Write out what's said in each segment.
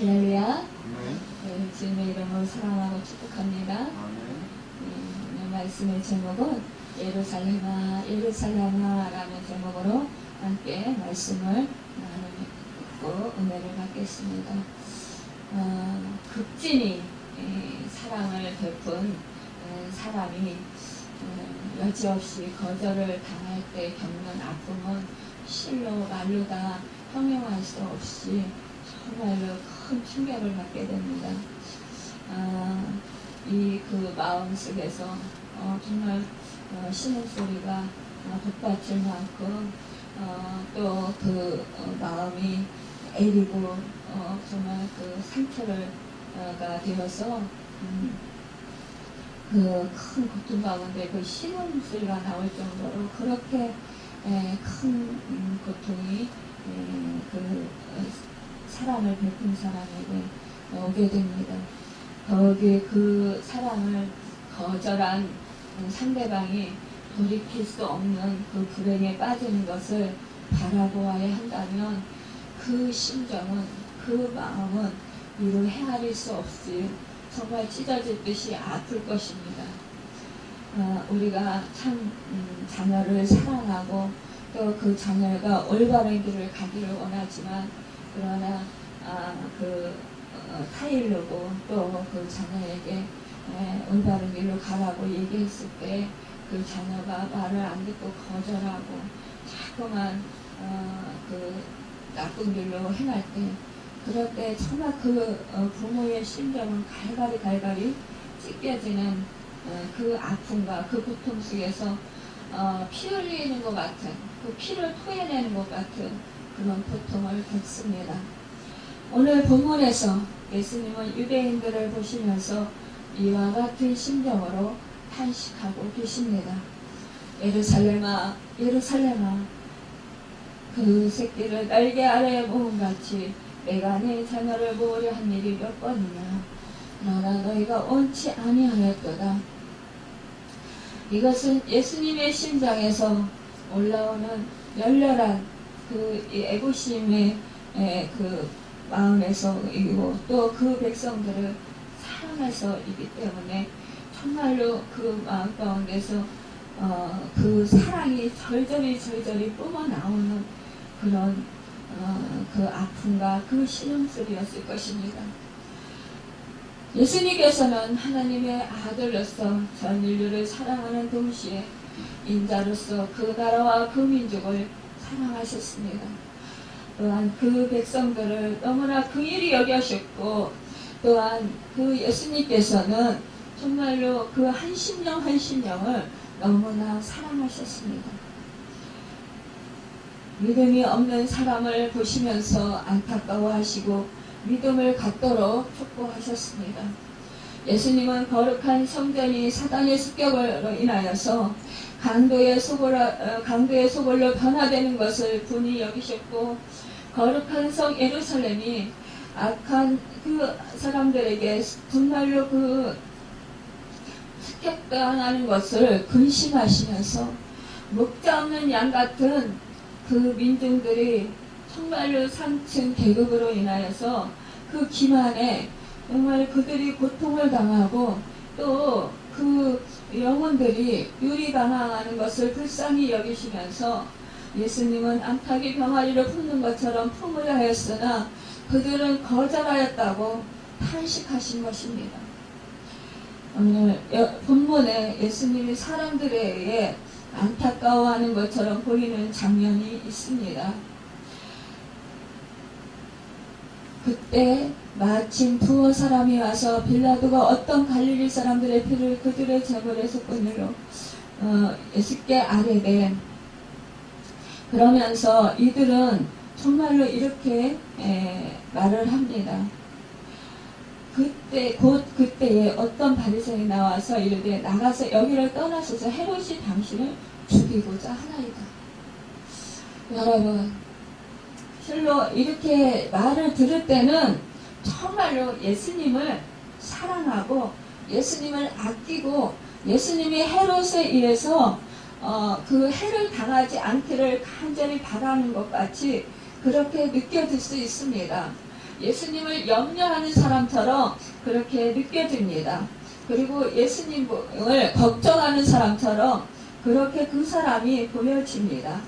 할렐루야. 네, 주님의 이름으로 사랑하고 축복합니다. 오늘 말씀의 제목은 예루살렘아 예루살렘아 라는 제목으로 함께 말씀을 나누고 은혜를 받겠습니다. 극진히 사랑을 베푼 사람이 여지없이 거절을 당할 때 겪는 아픔은 실로 말로 다 형용할 수 없이 정말로 큰 충격을 받게 됩니다. 그 마음 속에서 정말 신음소리가 돋받칠 만큼 또 그 마음이 애리고 정말 그 상처가 되어서 그 큰 고통 가운데 그 신음소리가 나올 정도로 그렇게 큰 고통이 그 사랑을 베푼 사람에게 오게 됩니다. 거기에 그 사랑을 거절한 상대방이 돌이킬 수 없는 그 불행에 빠지는 것을 바라보아야 한다면 그 심정은, 그 마음은 이루 헤아릴 수 없이 정말 찢어질 듯이 아플 것입니다. 우리가 참 자녀를 사랑하고 또 그 자녀가 올바른 길을 가기를 원하지만 그러나 타일르고 또 그 자녀에게 올바른 길로 가라고 얘기했을 때 그 자녀가 말을 안 듣고 거절하고 자꾸만 그 나쁜 길로 행할 때 그럴 때 정말 그 부모의 심정은 갈갈이 찢겨지는 그 아픔과 그 고통 속에서 피 흘리는 것 같은 그 피를 토해내는 것 같은 그런 고통을 겪습니다. 오늘 본문에서 예수님은 유대인들을 보시면서 이와 같은 심정으로 탄식하고 계십니다. 예루살렘아 예루살렘아 그 새끼를 날개 아래에 모음같이 내가 네 자녀를 모으려 한 일이 몇 번이냐. 너나 너희가 원치 아니하였도다. 이것은 예수님의 심장에서 올라오는 열렬한 그 애부심의 그 마음에서이고 또 그 백성들을 사랑해서이기 때문에 정말로 그 마음 가운데서 그 사랑이 절절히 뿜어나오는 그런 그 아픔과 그 신음소리였을 것입니다. 예수님께서는 하나님의 아들로서 전 인류를 사랑하는 동시에 인자로서 그 나라와 그 민족을 사랑하셨습니다. 또한 그 백성들을 너무나 긍휼히 여겨셨고 또한 그 예수님께서는 정말로 그 한 심령을 너무나 사랑하셨습니다. 믿음이 없는 사람을 보시면서 안타까워하시고 믿음을 갖도록 촉구하셨습니다. 예수님은 거룩한 성전이 사단의 습격으로 인하여서 강도의 소굴로 변화되는 것을 분이 여기셨고 거룩한 성 예루살렘이 악한 그 사람들에게 정말로 그 습격당하는 것을 근심하시면서 목자 없는 양 같은 그 민중들이 정말로 상층 계급으로 인하여서 그 기만에 정말 그들이 고통을 당하고 또 그 영혼들이 유리당하는 것을 불쌍히 여기시면서 예수님은 암탉이 병아리를 품는 것처럼 품으려 했으나 그들은 거절하였다고 탄식하신 것입니다. 오늘 본문에 예수님이 사람들에 의해 안타까워하는 것처럼 보이는 장면이 있습니다. 그때 마침 두어 사람이 와서 빌라도가 어떤 갈릴리 사람들의 피를 그들의 제물에 섞은 일로 예수께 아뢰되 그러면서 이들은 정말로 이렇게 말을 합니다. 그때에 어떤 바리새인이 나와서 이르되 나가서 여기를 떠나소서 헤롯이 당신을 죽이고자 하나이다. 여러분 실로 이렇게 말을 들을 때는 정말로 예수님을 사랑하고 예수님을 아끼고 예수님이 헤롯에 의해서 그 해를 당하지 않기를 간절히 바라는 것 같이 그렇게 느껴질 수 있습니다. 예수님을 염려하는 사람처럼 그렇게 느껴집니다. 그리고 예수님을 걱정하는 사람처럼 그렇게 그 사람이 보여집니다.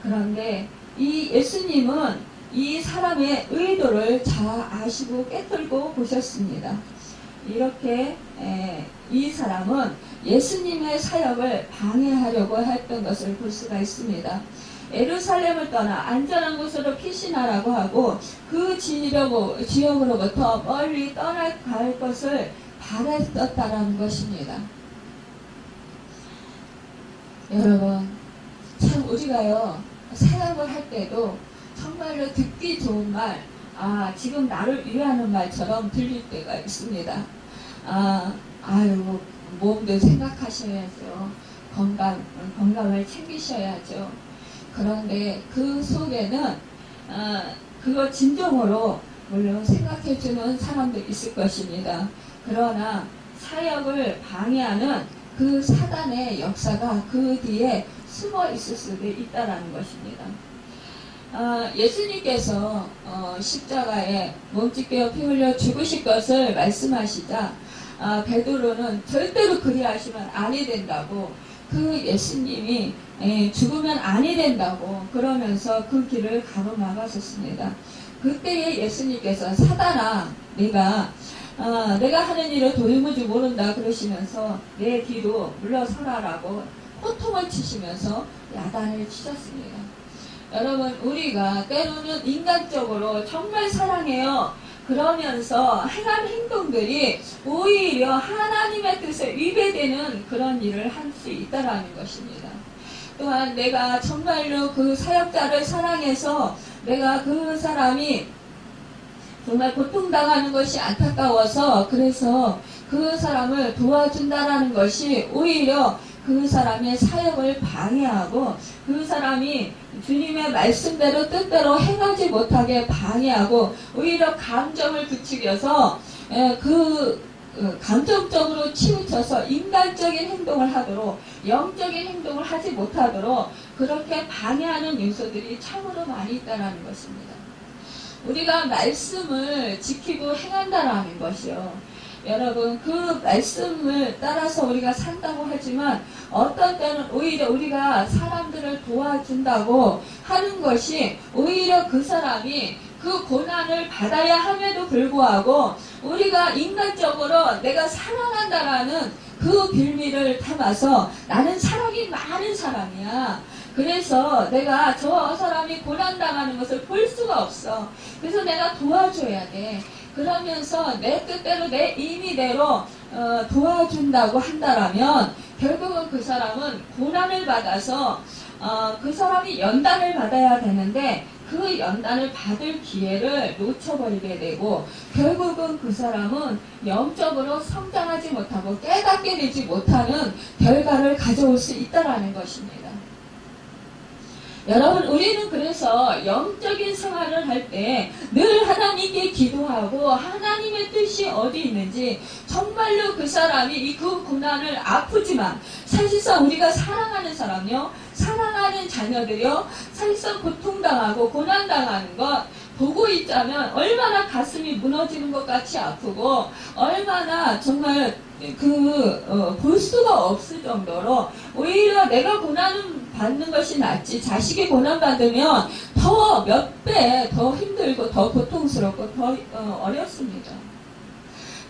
그런데 이 예수님은 이 사람의 의도를 잘 아시고 깨뚫고 보셨습니다. 이렇게 이 사람은 예수님의 사역을 방해하려고 했던 것을 볼 수가 있습니다. 예루살렘을 떠나 안전한 곳으로 피신하라고 하고 그 지역으로부터 멀리 떠나갈 것을 바랬었다라는 것입니다. 여러분, 참 우리가요 사역을 할 때도 정말로 듣기 좋은 말, 지금 나를 위하는 말처럼 들릴 때가 있습니다. 몸도 생각하셔야죠. 건강을 챙기셔야죠. 그런데 그 속에는 그거 진정으로 물론 생각해주는 사람도 있을 것입니다. 그러나 사역을 방해하는 그 사단의 역사가 그 뒤에 숨어 있을 수도 있다는 것입니다. 예수님께서 십자가에 몸짓겨 피 흘려 죽으실 것을 말씀하시자 베드로는 절대로 그리하시면 아니 된다고, 그 예수님이 죽으면 아니 된다고 그러면서 그 길을 가로막았었습니다. 그때에 예수님께서 사단아, 내가 하는 일을 도무지 모른다 그러시면서 내 뒤로 물러서라라고 호통을 치시면서 야단을 치셨습니다. 여러분, 우리가 때로는 인간적으로 정말 사랑해요 그러면서 행한 행동들이 오히려 하나님의 뜻에 위배되는 그런 일을 할 수 있다는 것입니다. 또한 내가 정말로 그 사역자를 사랑해서 내가 그 사람이 정말 고통당하는 것이 안타까워서 그래서 그 사람을 도와준다라는 것이 오히려 그 사람의 사역을 방해하고 그 사람이 주님의 말씀대로 뜻대로 행하지 못하게 방해하고 오히려 감정을 부추겨서 감정적으로 치우쳐서 인간적인 행동을 하도록, 영적인 행동을 하지 못하도록 그렇게 방해하는 요소들이 참으로 많이 있다는 것입니다. 우리가 말씀을 지키고 행한다라는 것이요. 여러분, 그 말씀을 따라서 우리가 산다고 하지만 어떤 때는 오히려 우리가 사람들을 도와준다고 하는 것이 오히려 그 사람이 그 고난을 받아야 함에도 불구하고 우리가 인간적으로 내가 사랑한다라는 그 빌미를 담아서 나는 사랑이 많은 사람이야. 그래서 내가 저 사람이 고난당하는 것을 볼 수가 없어. 그래서 내가 도와줘야 돼. 그러면서 내 뜻대로 내 임의대로 도와준다고 한다라면 결국은 그 사람은 고난을 받아서 그 사람이 연단을 받아야 되는데 그 연단을 받을 기회를 놓쳐버리게 되고 결국은 그 사람은 영적으로 성장하지 못하고 깨닫게 되지 못하는 결과를 가져올 수 있다는 것입니다. 여러분, 우리는 그래서 영적인 생활을 할 때 늘 하나님께 기도하고 하나님의 뜻이 어디 있는지 정말로 그 사람이 그 고난을 아프지만 사실상 우리가 사랑하는 사람요, 사랑하는 자녀들이요, 사실상 고통당하고 고난당하는 것 보고 있자면 얼마나 가슴이 무너지는 것 같이 아프고 얼마나 정말 볼 수가 없을 정도로 오히려 내가 고난 받는 것이 낫지 자식이 고난 받으면 더 몇 배 더 힘들고 더 고통스럽고 더 어렵습니다.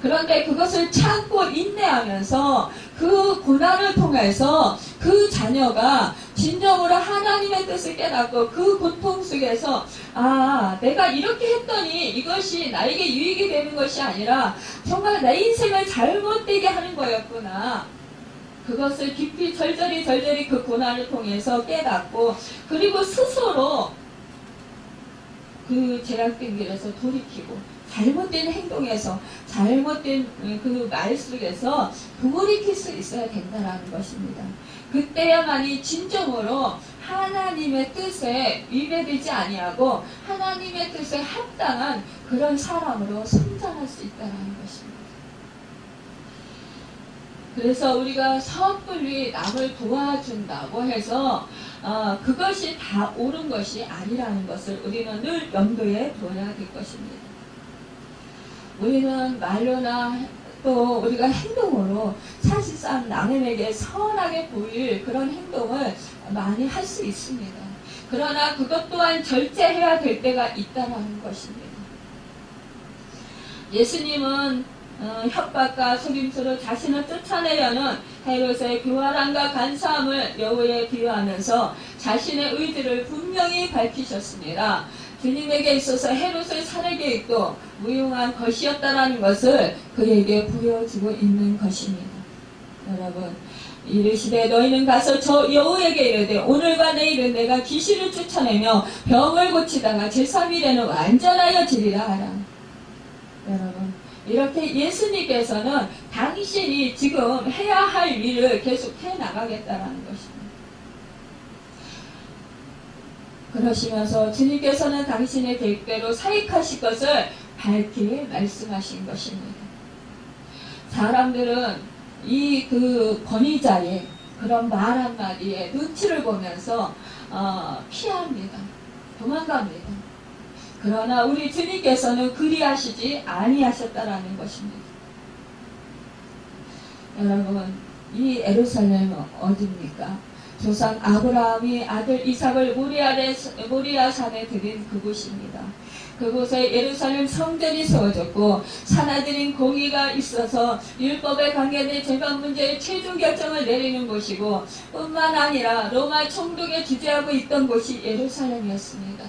그런데 그것을 참고 인내하면서 그 고난을 통해서 그 자녀가 진정으로 하나님의 뜻을 깨닫고 그 고통 속에서 내가 이렇게 했더니 이것이 나에게 유익이 되는 것이 아니라 정말 내 인생을 잘못되게 하는 거였구나. 그것을 깊이 절절히 그 고난을 통해서 깨닫고 그리고 스스로 그 제약된 길에서 돌이키고 잘못된 행동에서 잘못된 그 말 속에서 돌이킬 수 있어야 된다는 것입니다. 그때야만이 진정으로 하나님의 뜻에 위배되지 아니하고 하나님의 뜻에 합당한 그런 사람으로 성장할 수 있다는 것입니다. 그래서 우리가 섣불리 남을 도와준다고 해서 그것이 다 옳은 것이 아니라는 것을 우리는 늘 염두에 둬야 될 것입니다. 우리는 말로나 또 우리가 행동으로 사실상 남에게 선하게 보일 그런 행동을 많이 할 수 있습니다. 그러나 그것 또한 절제해야 될 때가 있다는 것입니다. 예수님은 협박과 속임수로 자신을 쫓아내려는 헤롯의 교활함과 간사함을 여호에 비유하면서 자신의 의지를 분명히 밝히셨습니다. 주님에게 있어서 헤롯의 살해 계획도 무용한 것이었다는 것을 그에게 보여주고 있는 것입니다. 여러분, 이르시되 너희는 가서 저 여호에게 이르되 오늘과 내일은 내가 귀신을 쫓아내며 병을 고치다가 제3일에는 완전하여지리라 하라. 여러분, 이렇게 예수님께서는 당신이 지금 해야 할 일을 계속 해나가겠다는 것입니다. 그러시면서 주님께서는 당신의 계획대로 사익하실 것을 밝히 말씀하신 것입니다. 사람들은 이 권위자의 그런 말 한마디에 눈치를 보면서 피합니다. 도망갑니다. 그러나 우리 주님께서는 그리하시지 아니하셨다라는 것입니다. 여러분, 이 예루살렘은 어디입니까? 조상 아브라함이 아들 이삭을 모리아 산에 드린 그곳입니다. 그곳에 예루살렘 성전이 세워졌고 산하들인 공의가 있어서 율법에 관계된 재반 문제의 최종 결정을 내리는 곳이고 뿐만 아니라 로마 총독에 주재하고 있던 곳이 예루살렘이었습니다.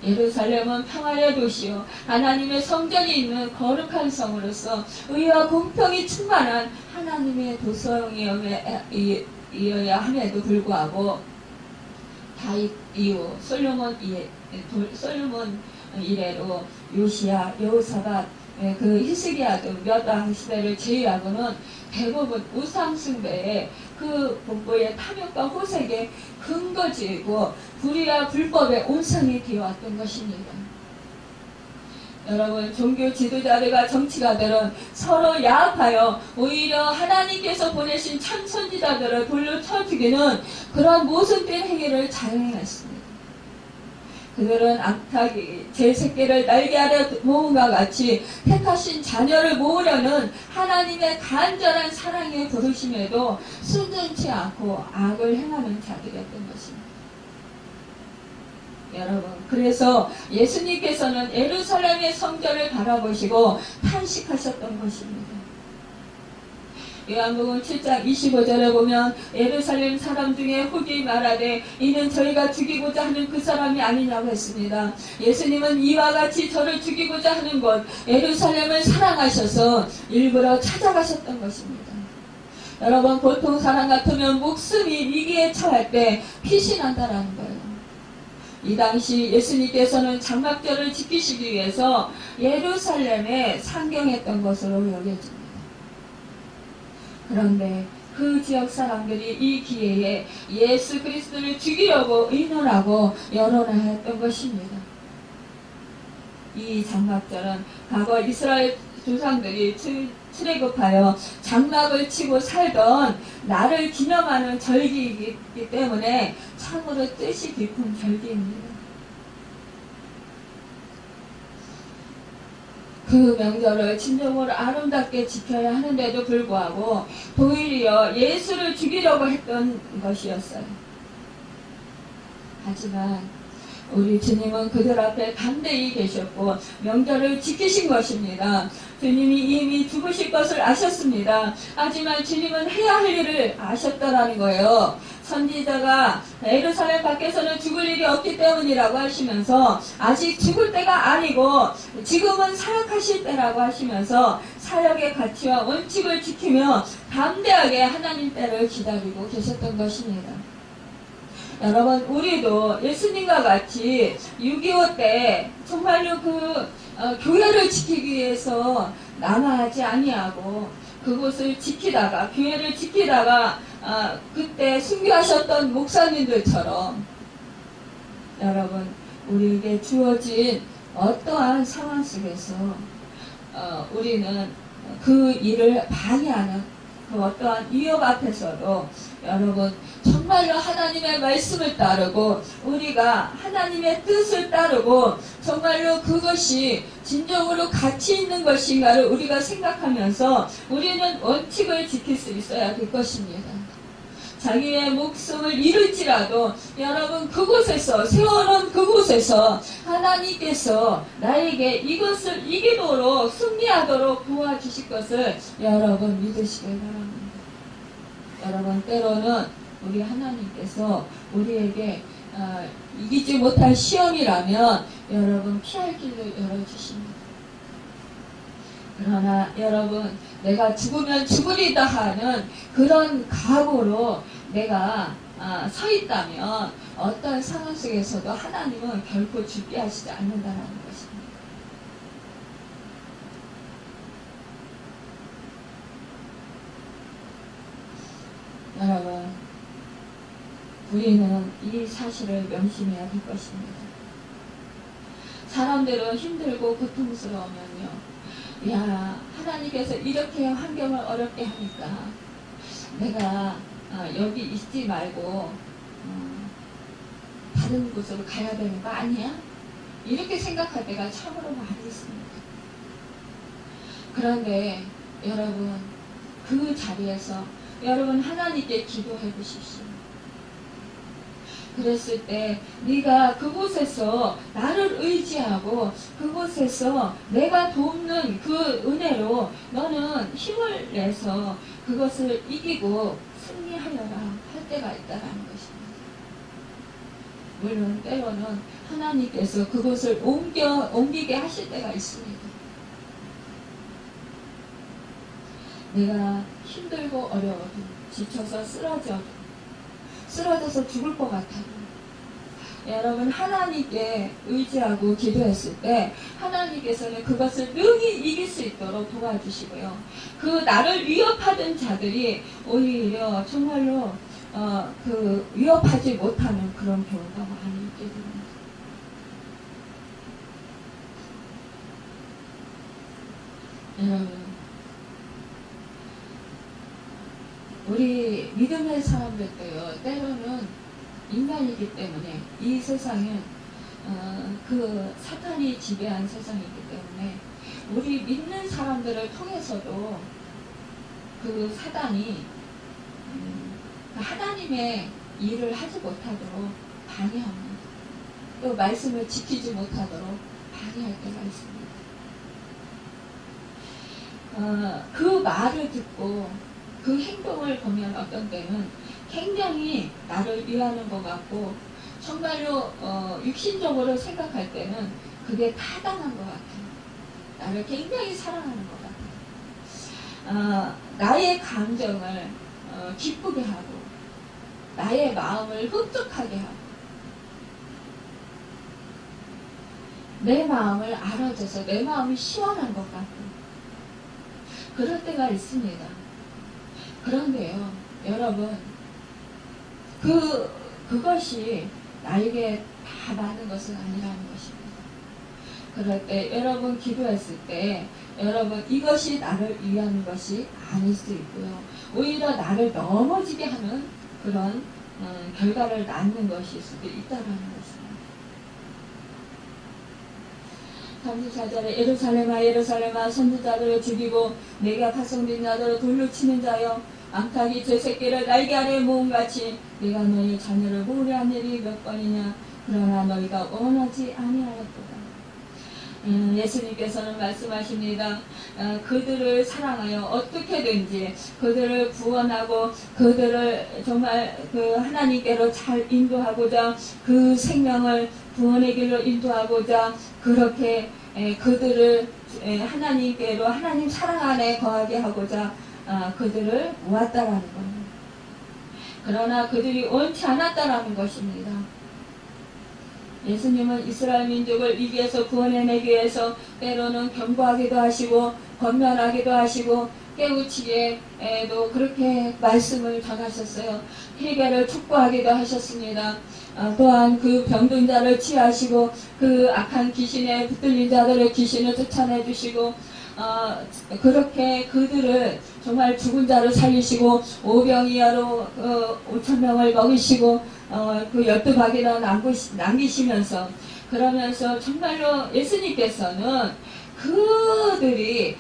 예루살렘은 평화의 도시요 하나님의 성전이 있는 거룩한 성으로서 의와 공평이 충만한 하나님의 도성이어야 함에도 불구하고 다윗 이후 솔로몬 이래로 요시야, 여호사밧, 그 히스기야 등 몇 왕 시대를 제외하고는 대부분 우상숭배에 그 본부의 탐욕과 호색에 근거지고 불의와 불법의 온상이 되어왔던 것입니다. 여러분, 종교 지도자들과 정치가들은 서로 야합하여 오히려 하나님께서 보내신 참 선지자들을 돌로 쳐 죽이는 그런 모순된 행위를 자행했습니다. 그들은 악타기 제 새끼를 날개 아래 모음과 같이 택하신 자녀를 모으려는 하나님의 간절한 사랑의 부르심에도 순전치 않고 악을 행하는 자들이었던 것입니다. 여러분, 그래서 예수님께서는 예루살렘의 성전을 바라보시고 탄식하셨던 것입니다. 요한복음 7장 25절에 보면 예루살렘 사람 중에 혹이 말하되 이는 저희가 죽이고자 하는 그 사람이 아니냐고 했습니다. 예수님은 이와 같이 저를 죽이고자 하는 곳 예루살렘을 사랑하셔서 일부러 찾아가셨던 것입니다. 여러분, 보통 사람 같으면 목숨이 위기에 처할 때 피신한다라는 거예요. 이 당시 예수님께서는 장막절을 지키시기 위해서 예루살렘에 상경했던 것으로 여겨집니다. 그런데 그 지역 사람들이 이 기회에 예수 그리스도를 죽이려고 의논하고 여론하였던 것입니다. 이 장막절은 과거 이스라엘 조상들이 출애굽하여 장막을 치고 살던 날을 기념하는 절기이기 때문에 참으로 뜻이 깊은 절기입니다. 그 명절을 진정으로 아름답게 지켜야 하는데도 불구하고 도리어 예수를 죽이려고 했던 것이었어요. 하지만 우리 주님은 그들 앞에 담대히 계셨고 명절을 지키신 것입니다. 주님이 이미 죽으실 것을 아셨습니다. 하지만 주님은 해야 할 일을 아셨다라는 거예요. 선지자가 예루살렘 밖에서는 죽을 일이 없기 때문이라고 하시면서 아직 죽을 때가 아니고 지금은 사역하실 때라고 하시면서 사역의 가치와 원칙을 지키며 담대하게 하나님 때를 기다리고 계셨던 것입니다. 여러분, 우리도 예수님과 같이 6.25 때 정말로 교회를 지키기 위해서 남아하지 아니하고 그곳을 지키다가 교회를 지키다가 그때 순교하셨던 목사님들처럼 여러분, 우리에게 주어진 어떠한 상황 속에서 우리는 그 일을 방해하는 그 어떠한 위협 앞에서도 여러분 정말로 하나님의 말씀을 따르고 우리가 하나님의 뜻을 따르고 정말로 그것이 진정으로 가치 있는 것인가를 우리가 생각하면서 우리는 원칙을 지킬 수 있어야 될 것입니다. 자기의 목숨을 잃을지라도 여러분 그곳에서 세워놓은 그곳에서 하나님께서 나에게 이것을 이기도록 승리하도록 도와주실 것을 여러분 믿으시길 바랍니다. 여러분 때로는 우리 하나님께서 우리에게 이기지 못할 시험이라면 여러분 피할 길을 열어주십니다. 그러나 여러분 내가 죽으면 죽으리다 하는 그런 각오로 내가 서 있다면 어떤 상황 속에서도 하나님은 결코 죽게 하시지 않는다는 것입니다. 여러분 우리는 이 사실을 명심해야 될 것입니다. 사람들은 힘들고 고통스러우면요, 야, 하나님께서 이렇게 환경을 어렵게 하니까 내가 여기 있지 말고 다른 곳으로 가야 되는 거 아니야? 이렇게 생각할 때가 참으로 많이 있습니다. 그런데 여러분 그 자리에서 여러분 하나님께 기도해 보십시오. 그랬을 때 네가 그곳에서 나를 의지하고 그곳에서 내가 돕는 그 은혜로 너는 힘을 내서 그것을 이기고 승리하여라 할 때가 있다는 것입니다. 물론 때로는 하나님께서 그것을 옮기게 하실 때가 있습니다. 내가 힘들고 어려워도 지쳐서 쓰러져서 죽을 것 같아도 여러분 하나님께 의지하고 기도했을 때 하나님께서는 그것을 능히 이길 수 있도록 도와주시고요. 그 나를 위협하던 자들이 오히려 정말로 그 위협하지 못하는 그런 경우가 많이 있게 됩니다. 여러분 우리 믿음의 사람들도요, 때로는 인간이기 때문에 이 세상은 그 사탄이 지배한 세상이기 때문에 우리 믿는 사람들을 통해서도 그 사단이 하나님의 일을 하지 못하도록 방해합니다. 또 말씀을 지키지 못하도록 방해할 때가 있습니다. 그 말을 듣고 그 행동을 보면 어떤 때는 굉장히 나를 위하는 것 같고 정말로 육신적으로 생각할 때는 그게 타당한 것 같아요. 나를 굉장히 사랑하는 것 같아요. 나의 감정을 기쁘게 하고 나의 마음을 흡족하게 하고 내 마음을 알아줘서 내 마음이 시원한 것 같고 그럴 때가 있습니다. 그런데요, 여러분, 그것이 나에게 다 맞는 것은 아니라는 것입니다. 그럴 때 여러분 기도했을 때 여러분 이것이 나를 위한 것이 아닐 수 있고요. 오히려 나를 넘어지게 하는 그런 결과를 낳는 것일 수도 있다는 것입니다. 34절에 예루살렘아 예루살렘아 선지자들을 죽이고 내가 파송된 자들을 돌로 치는 자여 암탉이 제 새끼를 날개 아래 모음같이 내가 너희 자녀를 모으려 한 일이 몇 번이냐 그러나 너희가 원하지 아니하였도다. 예수님께서는 말씀하십니다. 그들을 사랑하여 어떻게든지 그들을 구원하고 그들을 정말 그 하나님께로 잘 인도하고자 그 생명을 구원의 길로 인도하고자 그렇게 그들을 하나님께로 하나님 사랑 안에 거하게 하고자 그들을 모았다라는 겁니다. 그러나 그들이 원치 않았다라는 것입니다. 예수님은 이스라엘 민족을 위기에서 구원해내기 위해서 때로는 경고하기도 하시고 권면하기도 하시고 깨우치게도 그렇게 말씀을 전하셨어요. 회개를 촉구하기도 하셨습니다. 또한 그 병든 자를 치유하시고 그 악한 귀신에 붙들린 자들의 귀신을 쫓아내 주시고 그렇게 그들을 정말 죽은 자를 살리시고 오병이어로 5,000명을 먹이시고 그 12바퀴나 남기시면서 그러면서 정말로 예수님께서는 그들이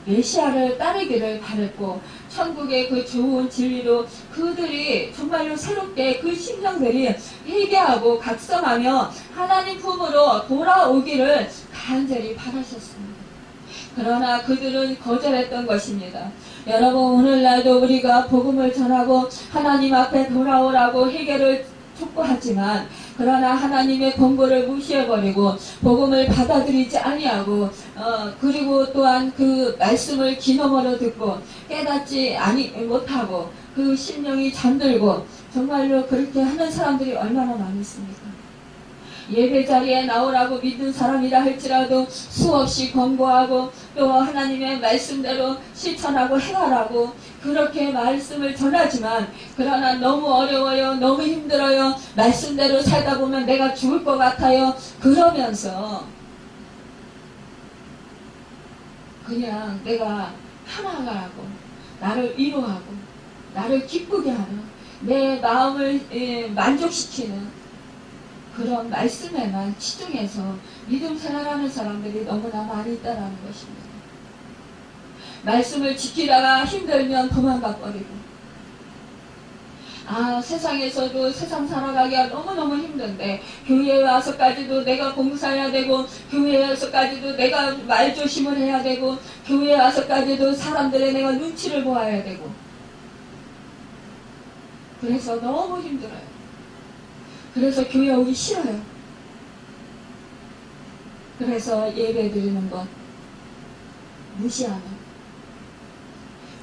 메시아를 따르기를 바랬고 천국의 그 좋은 진리로 그들이 정말로 새롭게 그 심령들이 회개하고 각성하며 하나님 품으로 돌아오기를 간절히 바라셨습니다. 그러나 그들은 거절했던 것입니다. 여러분, 오늘날도 우리가 복음을 전하고 하나님 앞에 돌아오라고 회개를 촉구하지만 그러나 하나님의 권고를 무시해버리고 복음을 받아들이지 아니하고 그리고 또한 그 말씀을 귀너머로 듣고 깨닫지 못하고 그 심령이 잠들고 정말로 그렇게 하는 사람들이 얼마나 많이 있습니까? 예배 자리에 나오라고 믿는 사람이라 할지라도 수없이 권고하고 또 하나님의 말씀대로 실천하고 행하라고 그렇게 말씀을 전하지만 그러나 너무 어려워요, 너무 힘들어요, 말씀대로 살다 보면 내가 죽을 것 같아요, 그러면서 그냥 내가 하나가라고 나를 위로하고 나를 기쁘게 하는 내 마음을 만족시키는 그런 말씀에만 치중해서 믿음 생활하는 사람들이 너무나 많이 있다는 것입니다. 말씀을 지키다가 힘들면 도망가 버리고 세상에서도 세상 살아가기가 너무너무 힘든데 교회에 와서까지도 내가 봉사해야 되고 교회에 와서까지도 내가 말조심을 해야 되고 교회에 와서까지도 사람들의 내가 눈치를 보아야 되고 그래서 너무 힘들어요. 그래서 교회 오기 싫어요. 그래서 예배 드리는 것 무시하는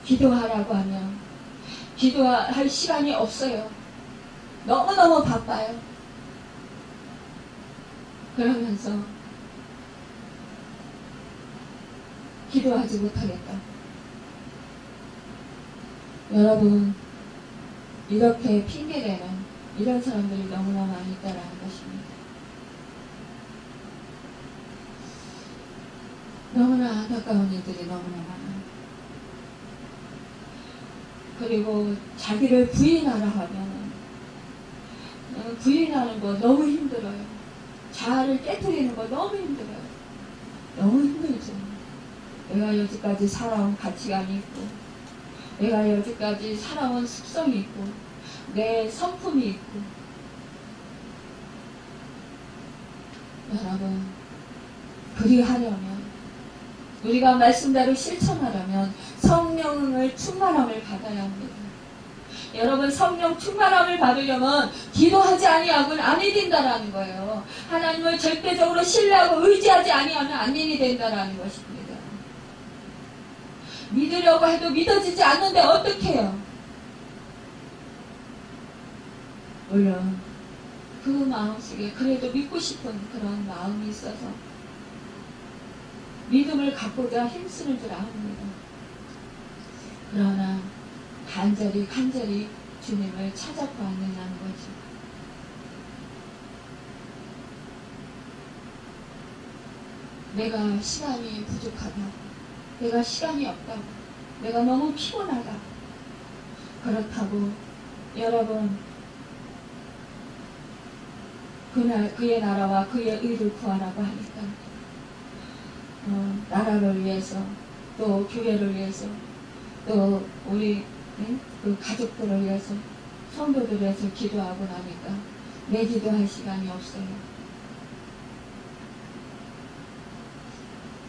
기도하라고 하면 기도할 시간이 없어요. 너무너무 바빠요. 그러면서 기도하지 못하겠다. 여러분, 이렇게 핑계대는 이런 사람들이 너무나 많이 있다라는 것입니다. 너무나 안타까운 일들이 너무나 많아요. 그리고 자기를 부인하라 하면 부인하는 거 너무 힘들어요. 자아를 깨트리는 거 너무 힘들어요. 너무 힘들죠. 내가 여지까지 살아온 가치관이 있고 내가 여지까지 살아온 습성이 있고 내 성품이 있고 여러분 그리하려면 우리가 말씀대로 실천하려면 성령을 충만함을 받아야 합니다. 여러분 성령 충만함을 받으려면 기도하지 아니하고는 아니 된다라는 거예요. 하나님을 절대적으로 신뢰하고 의지하지 아니하면 아니니 된다라는 것입니다. 믿으려고 해도 믿어지지 않는데 어떻게 해요? 물론 그 마음속에 그래도 믿고 싶은 그런 마음이 있어서 믿음을 갖고자 힘쓰는 줄 압니다. 그러나 간절히 주님을 찾아보았느냐는 거죠. 내가 시간이 부족하다고, 내가 시간이 없다고, 내가 너무 피곤하다. 그렇다고 여러분 그의 나라와 그의 의를 구하라고 하니까 나라를 위해서 또 교회를 위해서 또 우리 그 가족들을 위해서 성도들을 위해서 기도하고 나니까 내 기도할 시간이 없어요.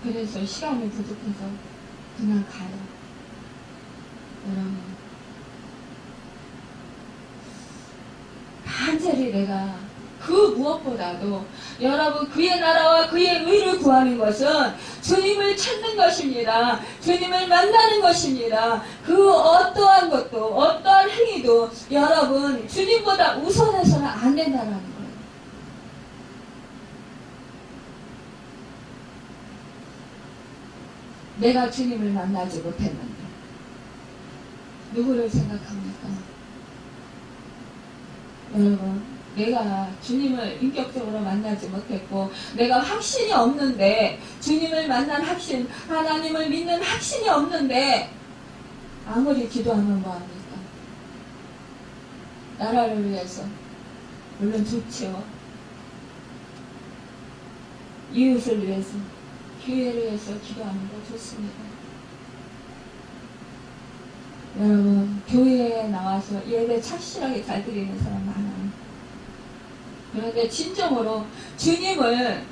그래서 시간이 부족해서 그냥 가요. 여러분 간절히 내가 그 무엇보다도 여러분 그의 나라와 그의 의를 구하는 것은 주님을 찾는 것입니다. 주님을 만나는 것입니다. 그 어떠한 것도 어떠한 행위도 여러분 주님보다 우선해서는 안 된다는 거예요. 내가 주님을 만나지 못했는데 누구를 생각합니까? 여러분 내가 주님을 인격적으로 만나지 못했고 내가 확신이 없는데 주님을 만난 확신, 하나님을 믿는 확신이 없는데 아무리 기도하면 뭐합니까? 나라를 위해서 물론 좋죠. 이웃을 위해서, 교회를 위해서 기도하는 거 좋습니다. 여러분, 교회에 나와서 예배 착실하게 잘 드리는 사람 많아요. 그런데 진정으로 주님을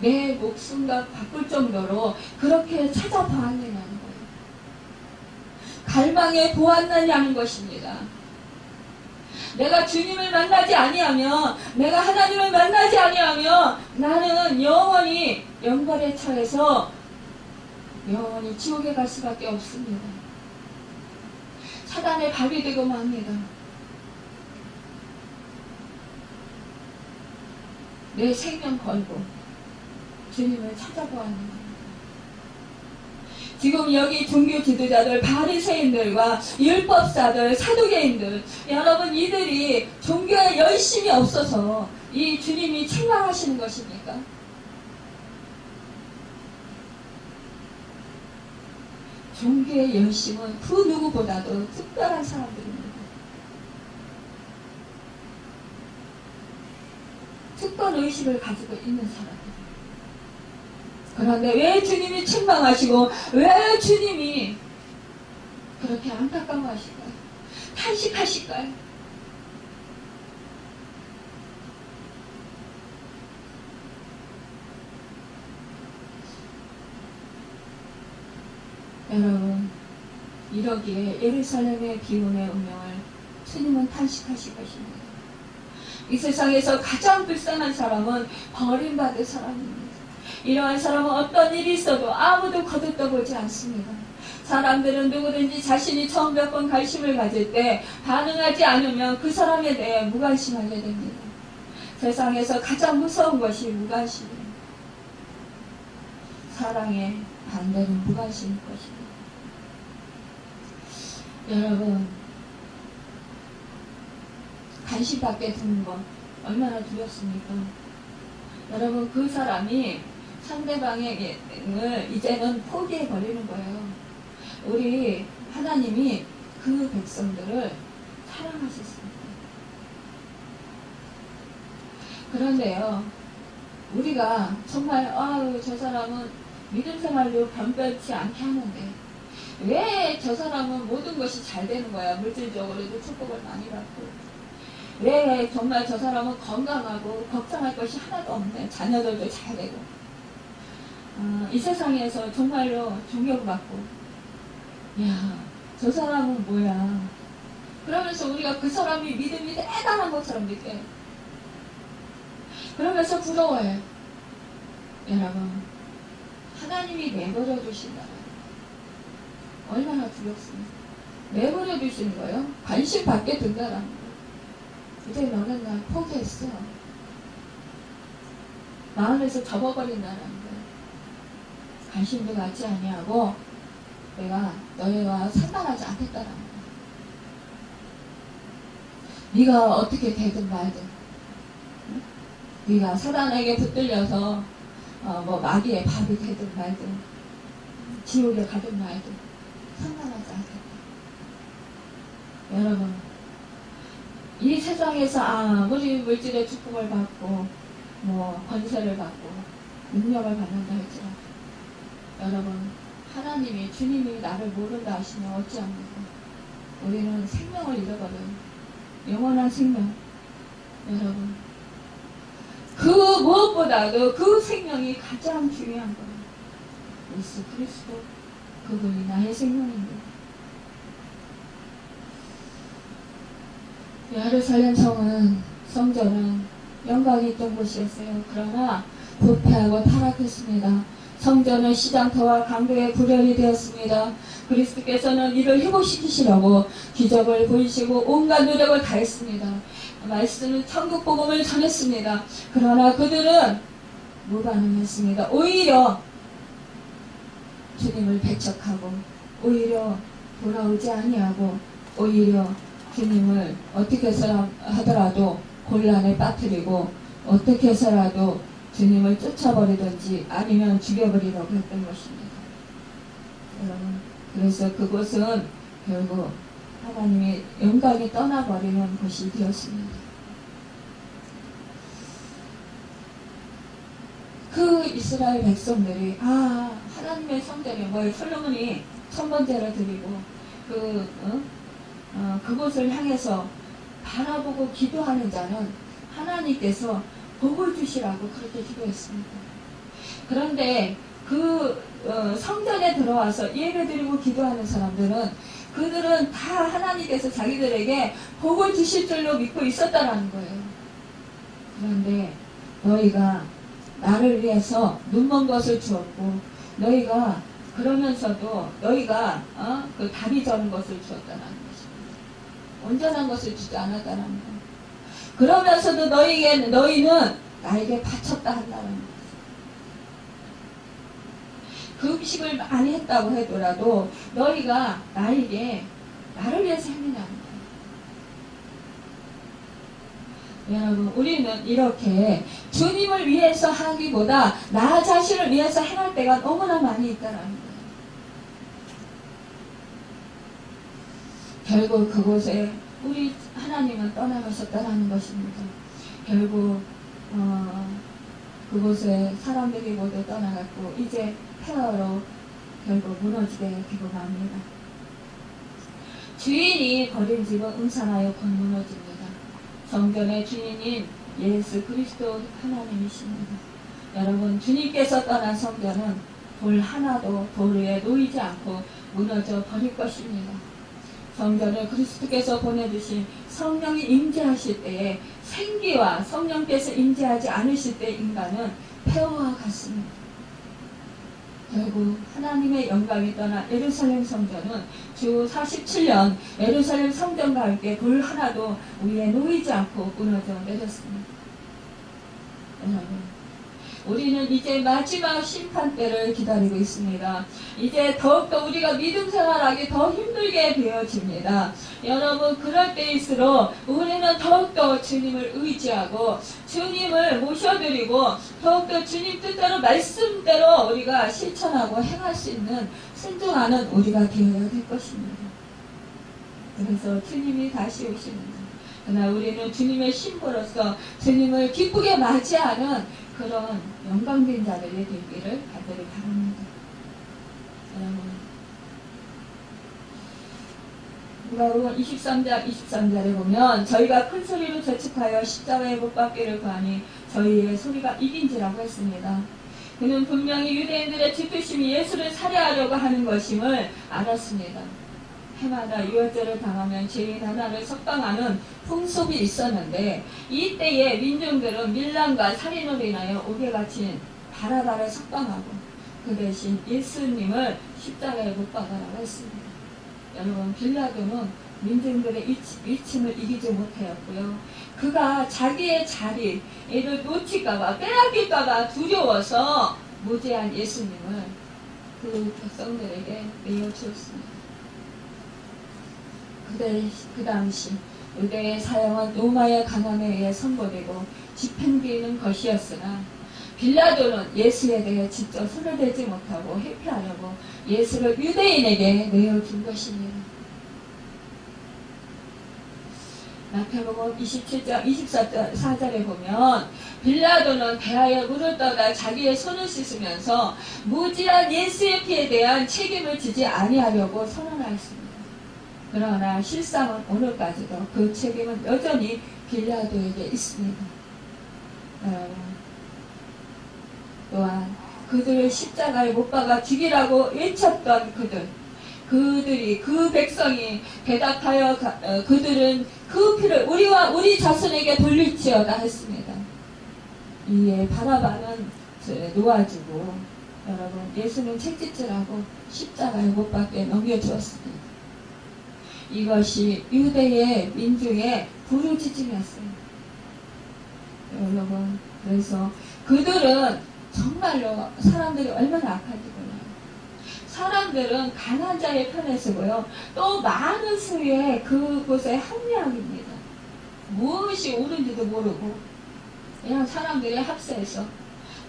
내 목숨과 바꿀 정도로 그렇게 찾아보았느냐는 거예요. 갈망에 보았느냐는 것입니다. 내가 주님을 만나지 아니하면, 내가 하나님을 만나지 아니하면 나는 영원히 영벌에 처해서 영원히 지옥에 갈 수밖에 없습니다. 사단의 밥이 되고 맙니다. 내 생명 걸고 주님을 찾아보았느냐. 지금 여기 종교 지도자들, 바리새인들과 율법사들, 사두개인들, 여러분 이들이 종교에 열심이 없어서 이 주님이 책망하시는 것입니까? 종교의 열심은 그 누구보다도 특별한 사람들입니다. 특권 의식을 가지고 있는 사람들. 그런데 왜 주님이 책망하시고 왜 주님이 그렇게 안타까워하실까요? 탄식하실까요? 여러분, 이러기에 예루살렘의 비운의 운명을 주님은 탄식하실 것입니다. 이 세상에서 가장 불쌍한 사람은 버림받을 사람입니다. 이러한 사람은 어떤 일이 있어도 아무도 거들떠보지 않습니다. 사람들은 누구든지 자신이 처음 몇 번 관심을 가질 때 반응하지 않으면 그 사람에 대해 무관심하게 됩니다. 세상에서 가장 무서운 것이 무관심입니다. 사랑의 반대는 무관심일 것입니다. 여러분, 관심 밖에 두는 것 얼마나 두렵습니까? 여러분, 그 사람이 상대방의 을 이제는 포기해버리는 거예요. 우리 하나님이 그 백성들을 사랑하셨습니다. 그런데요, 우리가 정말 아유 저 사람은 믿음 생활도 변변치 않게 하는데 왜 저 사람은 모든 것이 잘 되는 거야. 물질적으로도 축복을 많이 받고 왜 정말 저 사람은 건강하고 걱정할 것이 하나도 없네. 자녀들도 잘 되고 이 세상에서 정말로 존경받고 야, 저 사람은 뭐야. 그러면서 우리가 그 사람이 믿음이 대단한 것처럼 느껴요. 그러면서 부러워요. 여러분, 하나님이 내버려 두신다. 얼마나 두렵습니까? 내버려 두시는 거예요. 관심 받게 둔다라는 거예요. 이제 너는 날 포기했어. 마음에서 접어버린다는 거예요. 관심도 갖지 아니하고 내가 너희와 상관하지 않겠다라는 거예요. 네가 어떻게 되든 말든, 네가 사단에게 붙들려서 뭐 마귀의 밥이 되든 말든, 지옥에 가든 말든 상관하지 않겠다. 여러분, 이 세상에서 아무리 물질의 축복을 받고 뭐 권세를 받고 능력을 받는다 할지라도 여러분, 하나님이 주님이 나를 모른다 하시면 어찌합니까? 우리는 생명을 잃어버려요. 영원한 생명. 여러분, 그 무엇보다도 그 생명이 가장 중요한 거예요. 예수 그리스도, 그분이 나의 생명입니다. 예루살렘 성전은 영광이 있던 곳이었어요. 그러나 부패하고 타락했습니다. 성전은 시장터와 강도의 구렬이 되었습니다. 그리스도께서는 이를 회복시키시려고 기적을 보이시고 온갖 노력을 다했습니다. 말씀은 천국 복음을 전했습니다. 그러나 그들은 무반응했습니다. 오히려 주님을 배척하고 오히려 돌아오지 아니하고 오히려 주님을 어떻게 하더라도 곤란에 빠뜨리고 어떻게 해서라도 주님을 쫓아버리든지 아니면 죽여버리려고 했던 것입니다. 여러분, 그래서 그곳은 결국 하나님의 영광이 떠나버리는 곳이 되었습니다. 그 이스라엘 백성들이 하나님의 성전에 솔로몬이 천번제를 드리고 그곳을 향해서 바라보고 기도하는 자는 하나님께서 복을 주시라고 그렇게 기도했습니다. 그런데 그 성전에 들어와서 예배드리고 기도하는 사람들은 그들은 다 하나님께서 자기들에게 복을 주실 줄로 믿고 있었다라는 거예요. 그런데 너희가 나를 위해서 눈먼 것을 주었고 너희가 그러면서도 너희가 그 다리 저는 것을 주었다는 것입니다. 온전한 것을 주지 않았다는 것. 그러면서도 너희는 나에게 바쳤다 한다는 것. 그 음식을 많이 했다고 하더라도 너희가 나를 위해서 했느냐는 거예요. 여러분, 우리는 이렇게 주님을 위해서 하기보다 나 자신을 위해서 행할 때가 너무나 많이 있다는 거예요. 결국 그곳에 우리 하나님은 떠나가셨다라는 것입니다. 결국 그곳에 사람들이 모두 떠나갔고 이제 폐허로 결국 무너지게 되고 맙니다. 주인이 버린 집은 음산하여 곧 무너집니다. 성전의 주인인 예수 그리스도 하나님이십니다. 여러분, 주님께서 떠난 성전은 돌 하나도 돌 위에 놓이지 않고 무너져 버릴 것입니다. 성전을 그리스도께서 보내주신 성령이 임재하실 때에 생기와 성령께서 임재하지 않으실 때 인간은 폐허와 같습니다. 결국 하나님의 영광이 떠난 예루살렘 성전은 주 47년 예루살렘 성전과 함께 돌 하나도 위에 놓이지 않고 무너져 내렸습니다. 여러분, 우리는 이제 마지막 심판 때를 기다리고 있습니다. 이제 더욱더 우리가 믿음 생활하기 더 힘들게 되어집니다. 여러분, 그럴 때일수록 우리는 더욱더 주님을 의지하고 주님을 모셔드리고 더욱더 주님 뜻대로 말씀대로 우리가 실천하고 행할 수 있는 순종하는 우리가 되어야 될 것입니다. 그래서 주님이 다시 오십니다. 그러나 우리는 주님의 신부로서 주님을 기쁘게 맞이하는 그런 영광된 자들이 되기를 간절히 바랍니다. 여러분, 누가복음 23절에 보면 저희가 큰 소리로 저축하여 십자가에 못 박기를 구하니 저희의 소리가 이긴지라고 했습니다. 그는 분명히 유대인들의 질투심이 예수를 살해하려고 하는 것임을 알았습니다. 해마다 유월절을 당하면 죄인 하나를 석방하는 풍습이 있었는데 이때에 민중들은 밀란과 살인으로 인하여 옥에 갇힌 바라바를 석방하고 그 대신 예수님을 십자가에 못 박아라고 했습니다. 여러분, 빌라도는 민중들의 위침을 이기지 못하였고요. 그가 자기의 자리를 놓칠까봐 빼앗길까봐 두려워서 무죄한 예수님을 그 백성들에게 내어주었습니다. 그 당시 유대의 사형은 로마의 강함에 의해 선고되고 집행되는 것이었으나 빌라도는 예수에 대해 직접 손을 대지 못하고 회피하려고 예수를 유대인에게 내어준 것입니다. 마태복음 27장 24절에 보면 빌라도는 배하에 물을 떠다 자기의 손을 씻으면서 무지한 예수의 피에 대한 책임을 지지 아니하려고 선언하였습니다. 그러나 실상은 오늘까지도 그 책임은 여전히 빌라도에게 있습니다. 또한 그들을 십자가에 못 박아 죽이라고 외쳤던 그 백성이 대답하여 그들은 그 피를 우리 자손에게 돌릴지어다 했습니다. 이에 바라바는 놓아주고 여러분, 예수는 책짓질하고 십자가에 못 박게 넘겨주었습니다. 이것이 유대의 민중의 부르짖음이었습니다. 여러분, 그래서 그들은 정말로 사람들이 얼마나 악한지 몰라요. 사람들은 강한 자의 편에 서고요. 또 많은 수의 그곳에 합리학입니다. 무엇이 옳은지도 모르고 그냥 사람들이 합세해서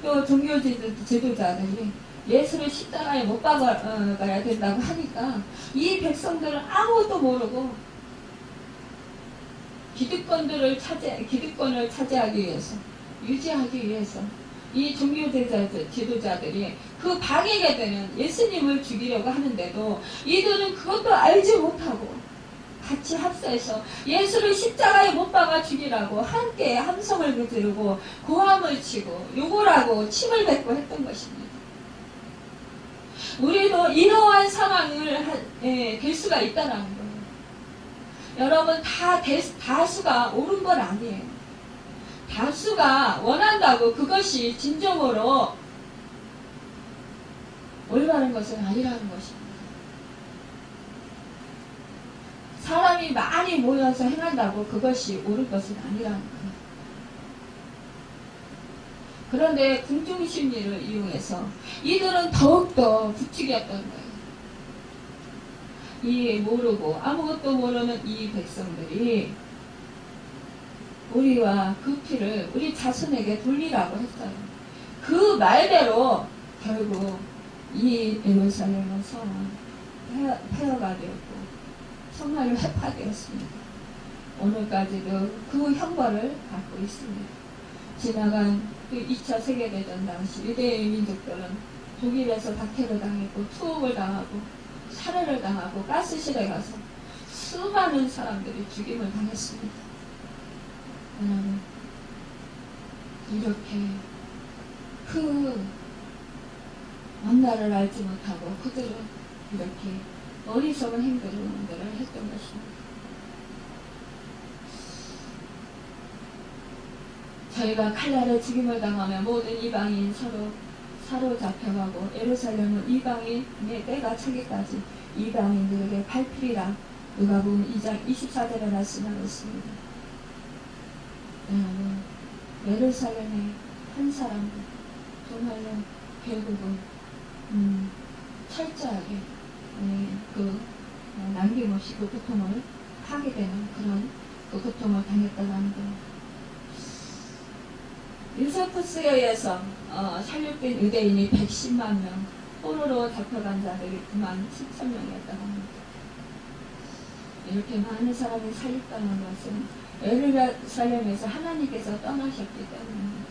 또 종교 지도자들이 예수를 십자가에 못 박아야 된다고 하니까 이 백성들은 아무것도 모르고 기득권을 차지하기 위해서, 유지하기 위해서 이 종교 지도자들이 그 방해가 되는 예수님을 죽이려고 하는데도 이들은 그것도 알지 못하고 같이 합세해서 예수를 십자가에 못 박아 죽이라고 함께 함성을 지르고 고함을 치고 욕을 하고 침을 뱉고 했던 것입니다. 우리도 이러한 상황을 될 수가 있다는 거예요. 여러분, 다수가 옳은 건 아니에요. 다수가 원한다고 그것이 진정으로 올바른 것은 아니라는 것입니다. 사람이 많이 모여서 행한다고 그것이 옳은 것은 아니라는 거예요. 그런데 궁중심리를 이용해서 이들은 더욱더 부추겼던 거예요. 이 모르고 아무것도 모르는 이 백성들이 우리와 그 피를 우리 자손에게 돌리라고 했어요. 그 말대로 결국 이 예루살렘은 성은 폐허가 되었고 정말로 해파되었습니다. 오늘까지도 그 형벌을 받고 있습니다. 지나간 그 2차 세계대전 당시 유대인 민족들은 독일에서 박해를 당했고 투옥을 당하고 살해를 당하고 가스실에 가서 수많은 사람들이 죽임을 당했습니다. 여러분, 이렇게 그 만나를 알지 못하고 그들은 이렇게 어리석은 행들을 했던 것입니다. 저희가 칼날에 죽임을 당하며 모든 이방인 서로 사로잡혀가고 예루살렘은 이방인의 때가 차기까지 이방인들에게 팔필이라 누가복음 2장 24절에 말씀하고 있습니다. 예루살렘의 한 사람도 정말로 결국은 철저하게 남김없이 그 고통을 하게 되는 그런 그 고통을 당했다는 것. 유세푸스에 의해서 살육된 유대인이 110만 명, 포로로 잡혀간 자들이 9만 7천 명이었다고 합니다. 이렇게 많은 사람이 살육당한 것은 예루살렘에서 하나님께서 떠나셨기 때문입니다.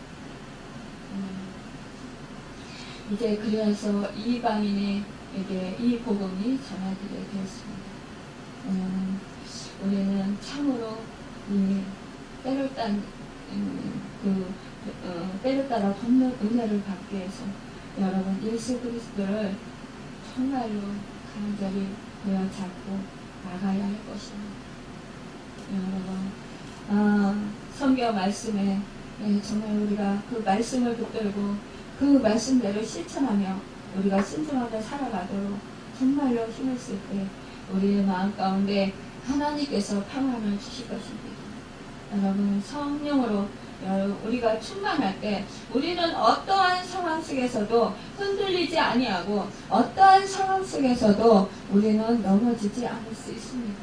이제 그래서 이방인에게 이 복음이 전하게 되었습니다. 우리는 참으로 이 때를 따라 돕는 은혜를 받기 위해서 여러분 예수 그리스도를 정말로 간절히 되어잡고 나가야 할 것입니다. 여러분, 성경 말씀에 정말 우리가 그 말씀을 붙들고 그 말씀대로 실천하며 우리가 신중하게 살아가도록 정말로 힘을 쓸 때 우리의 마음 가운데 하나님께서 평안을 주실 것입니다. 여러분, 성령으로 우리가 충만할 때 우리는 어떠한 상황 속에서도 흔들리지 아니하고 어떠한 상황 속에서도 우리는 넘어지지 않을 수 있습니다.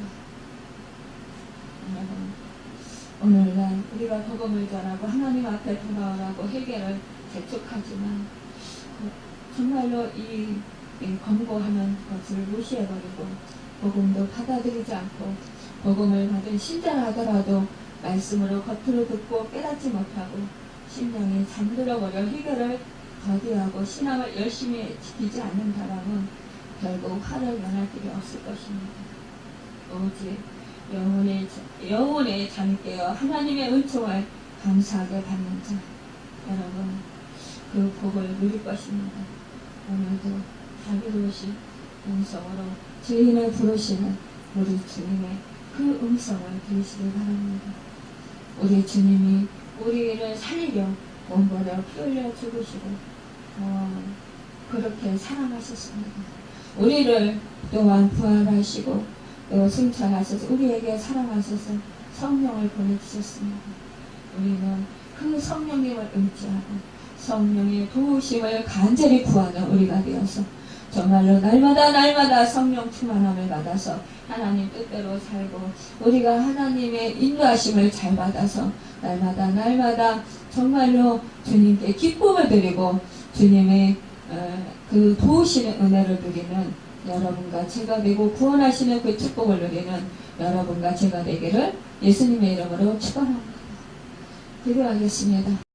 여러분, 오늘날 우리가 복음을 전하고 하나님 앞에 돌아오라고 회개를 재촉하지만 정말로 이 권고하는 것을 무시해버리고 복음도 받아들이지 않고 복음을 받은 신자라더라도 말씀으로 겉으로 듣고 깨닫지 못하고 심령이 잠들어버려 회개를 거부하고 신앙을 열심히 지키지 않는 사람은 결국 화를 면할 길이 없을 것입니다. 오직 영혼의 잠이 깨어 하나님의 은총을 감사하게 받는 자, 여러분 그 복을 누릴 것입니다. 오늘도 자비로우신 음성으로 주인을 부르시는 우리 주님의 그 음성을 들으시길 바랍니다. 우리 주님이 우리를 살리려 몸버려 피 흘려 죽으시고 그렇게 사랑하셨습니다. 우리를 또한 부활하시고 또 승천하셔서 우리에게 사랑하셔서 성령을 보내주셨습니다. 우리는 그 성령님을 의지하고 성령의 도우심을 간절히 구하는 우리가 되어서 정말로 날마다 성령 충만함을 받아서 하나님 뜻대로 살고 우리가 하나님의 인도하심을 잘 받아서 날마다 정말로 주님께 기쁨을 드리고 주님의 그 도우시는 은혜를 누리는 여러분과 제가 되고 구원하시는 그 축복을 누리는 여러분과 제가 되기를 예수님의 이름으로 축원합니다. 기도하겠습니다.